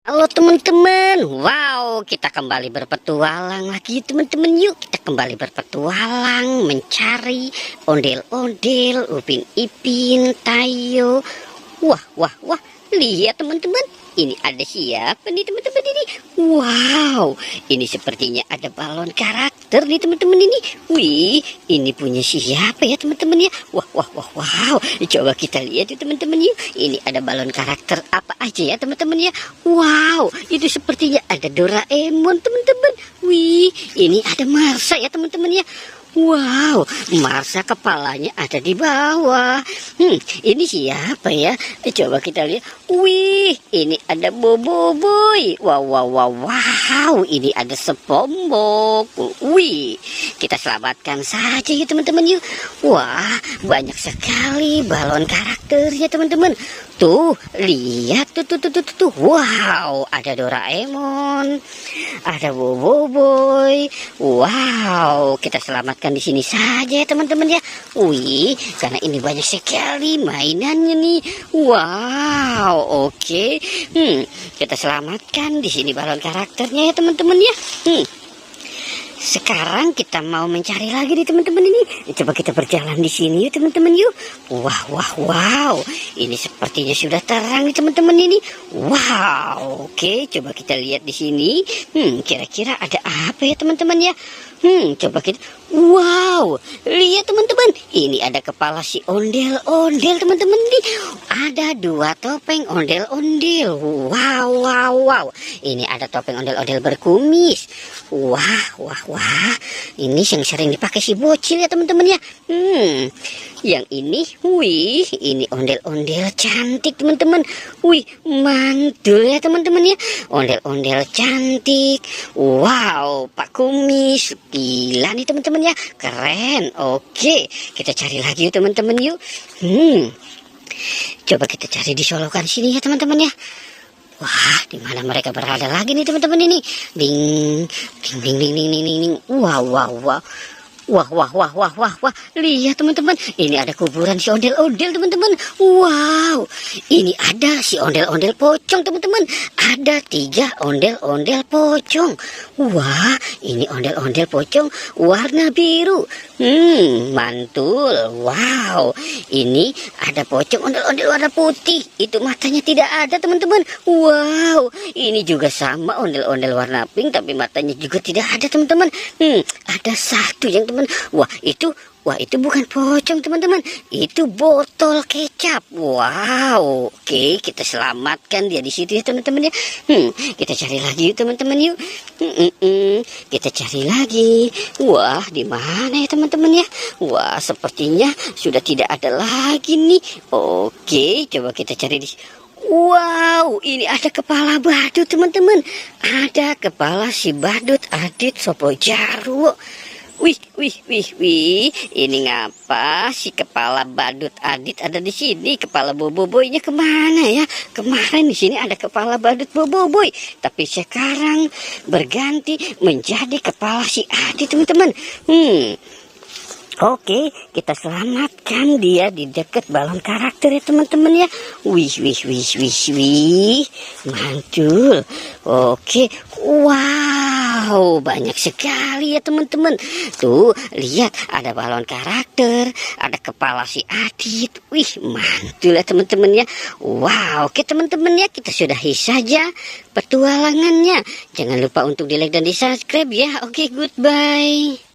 Halo teman-teman, wow kita kembali berpetualang lagi teman-teman. Yuk kita kembali berpetualang mencari ondel-ondel, Upin Ipin, Tayo. Wah, lihat teman-teman, ini ada siapa nih teman-teman ini? Wow, ini sepertinya ada balon karakter nih teman-teman ini. Wih, ini punya siapa ya teman-teman ya? Wow, coba kita lihat ya teman-teman yuk. Ini ada balon karakter apa aja ya teman-teman ya? Wow, itu sepertinya ada Doraemon teman-teman. Wih, ini ada Marsha ya teman-teman ya. Wow, Marsha kepalanya ada di bawah. Ini siapa ya? Coba kita lihat. Wih, ini ada Boboiboy. Wow, ini ada SpongeBob. Wih, kita selamatkan saja ya teman-teman yuk. Wah, banyak sekali balon karakternya teman-teman. Tuh, lihat tuh. Wow, ada Doraemon, ada Boboiboy. Wow, kita selamatkan di sini saja ya teman-teman ya. Wih, karena ini banyak sekali mainannya nih. Wow, oke. Kita selamatkan di sini balon karakternya ya teman-teman ya. Sekarang kita mau mencari lagi nih teman-teman ini. Coba kita berjalan di sini yuk teman-teman yuk. Wow. Ini sepertinya sudah terang nih teman-teman ini. Wow, oke. Coba kita lihat di sini. Kira-kira ada apa ya teman-teman ya? Coba kita. Wow, lihat teman-teman. Ini ada kepala si ondel-ondel teman-teman nih. Ada 2 topeng ondel-ondel. Wow. Ini ada topeng ondel-ondel berkumis. Wah, ini yang sering dipakai si bocil ya teman-teman ya. Yang ini, wih, ini ondel-ondel cantik teman-teman. Wih, mantul ya teman-teman ya. Ondel-ondel cantik. Wow, Pak Kumis, gila nih teman-teman ya. Keren. Oke, kita cari lagi yuk teman-teman yuk. Coba kita cari di solokan sini ya teman-teman ya. Wah, di mana mereka berada lagi nih teman-teman ini? Ding. Wow. Wah. Lihat teman-teman, ini ada kuburan si ondel-ondel teman-teman. Wow, ini ada si ondel-ondel pocong teman-teman. Ada 3 ondel-ondel pocong. Wah, ini ondel-ondel pocong warna biru. Mantul. Wow, ini ada pocong ondel-ondel warna putih. Itu matanya tidak ada teman-teman. Wow, ini juga sama ondel-ondel warna pink tapi matanya juga tidak ada teman-teman. Ada 1 yang teman. Wah itu bukan pocong teman-teman, itu botol kecap. Wow, oke, kita selamatkan dia di situ ya teman-teman ya. Kita cari lagi yuk teman-teman yuk. Kita cari lagi. Wah, di mana ya teman-teman ya? Wah, sepertinya sudah tidak ada lagi nih. Oke, coba kita cari di. Wow, ini ada kepala badut teman-teman. Ada kepala si badut Adit Sopo Jarwo. Wih, ini ngapa si kepala badut Adit ada di sini? Kepala Boboiboynya kemana ya? Kemarin di sini ada kepala badut Boboiboy, tapi sekarang berganti menjadi kepala si Adit teman-teman. Oke, kita selamatkan dia di dekat balon karakter ya teman-teman ya. Wih, mantul. Oke, wow, banyak sekali ya teman-teman. Tuh, lihat ada balon karakter, ada kepala si Adit. Wih, mantul ya teman-teman ya. Wow, oke teman-teman ya, kita sudahi saja petualangannya. Jangan lupa untuk di like dan di subscribe ya. Oke, goodbye.